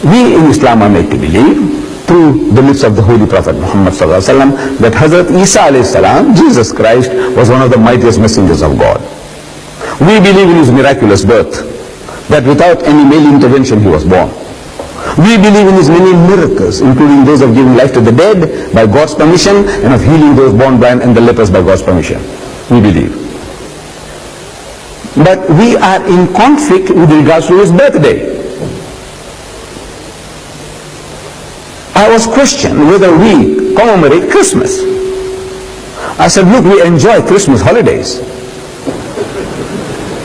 We in Islam are made to believe through the lips of the Holy Prophet Muhammad sallallahu alaihi wasallam that Hazrat Isa alayhi salam, Jesus Christ, was one of the mightiest messengers of God. We believe in his miraculous birth, that without any male intervention he was born. We believe in his many miracles, including those of giving life to the dead by God's permission and of healing those born blind and the lepers by God's permission. We believe. But we are in conflict with regards to his birthday. I was questioned whether we commemorate Christmas. I said, look, we enjoy Christmas holidays.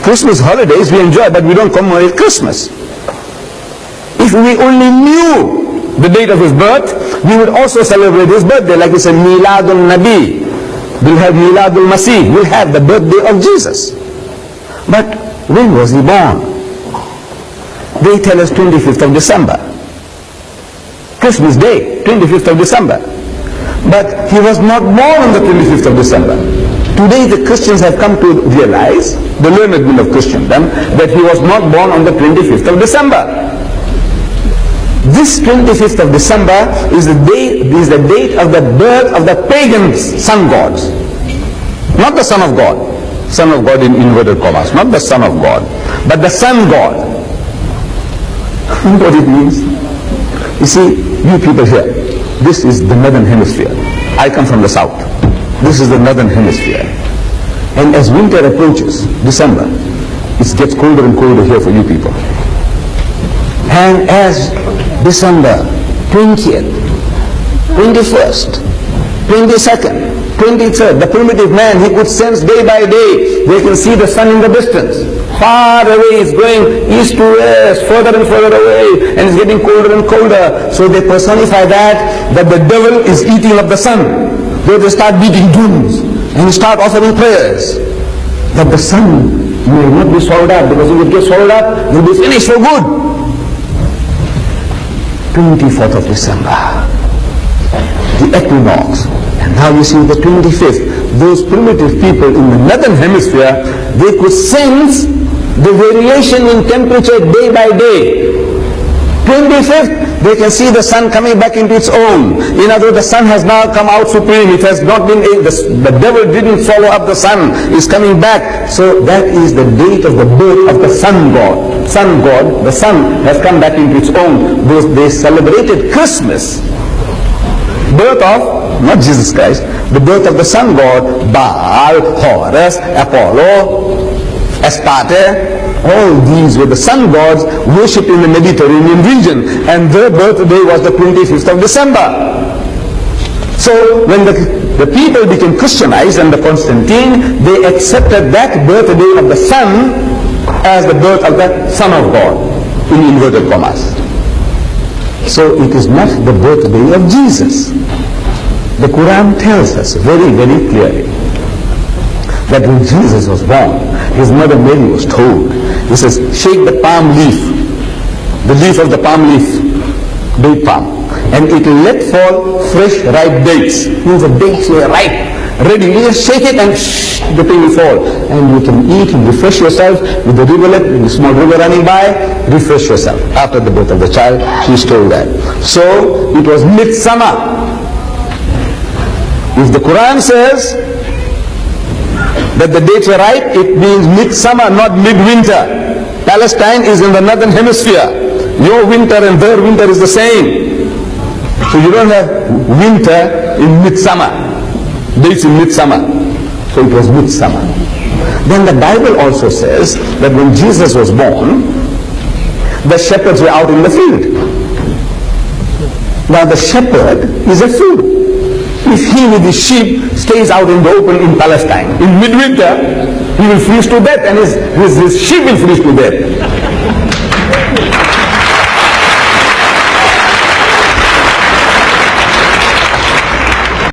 Christmas holidays we enjoy, but we don't commemorate Christmas. If we only knew the date of his birth, we would also celebrate his birthday, like we say Miladul Nabi. We'll have Miladul Masih. We'll have the birthday of Jesus. But when was he born? They tell us 25th of December. Christmas Day, 25th of December. But he was not born on the 25th of December. Today the Christians have come to realize, the learned men of Christendom, that he was not born on the 25th of December. This 25th of December is the date of the birth of the pagan sun gods. Not the Son of God. Son of God in inverted commas. Not the Son of God, but the Sun God. What it means? You see, you people here, this is the northern hemisphere. I come from the south. This is the northern hemisphere. And as winter approaches, December, it gets colder and colder here for you people. And as December 20th, 21st, 22nd, 23rd, the primitive man, he could sense day by day, they can see the sun in the distance. Far away, it's going east to west, further and further away, and it's getting colder and colder. So they personify that the devil is eating up the sun. They start beating drums and start offering prayers that the sun may not be swallowed up, because if it gets swallowed up, it will be finished for good. 24th of December, the equinox. And now you see the 25th. Those primitive people in the northern hemisphere, they could sense the variation in temperature day by day. 25th, they can see the sun coming back into its own. In other words, the sun has now come out supreme. It has not been, the devil didn't swallow up the sun. It's coming back. So that is the date of the birth of the sun god. Sun god, the sun has come back into its own. They celebrated Christmas. Birth of, not Jesus Christ, the birth of the sun god, Baal, Horus, Apollo, Astarte. All these were the sun gods worshipped in the Mediterranean region, and their birthday was the 25th of December. So when the people became Christianized under Constantine, they accepted that birthday of the sun as the birth of the Son of God, in inverted commas. So it is not the birthday of Jesus. The Quran tells us very, very clearly that when Jesus was born, his mother Mary was told, he says, shake the palm leaf, the leaf of the palm leaf, date palm, and it will let fall fresh ripe dates. Means the dates were ripe, ready. You just shake it and the thing will fall. And you can eat and refresh yourself with the rivulet, with the small river running by, refresh yourself. After the birth of the child, she is told that. So it was midsummer. If the Quran says that the dates were ripe, it means midsummer, not midwinter. Palestine is in the northern hemisphere. Your winter and their winter is the same. So you don't have winter in midsummer. Dates in midsummer. So it was midsummer. Then the Bible also says that when Jesus was born, the shepherds were out in the field. Now the shepherd is a fool. If he with his sheep stays out in the open in Palestine, in midwinter, he will freeze to death and his sheep will freeze to death.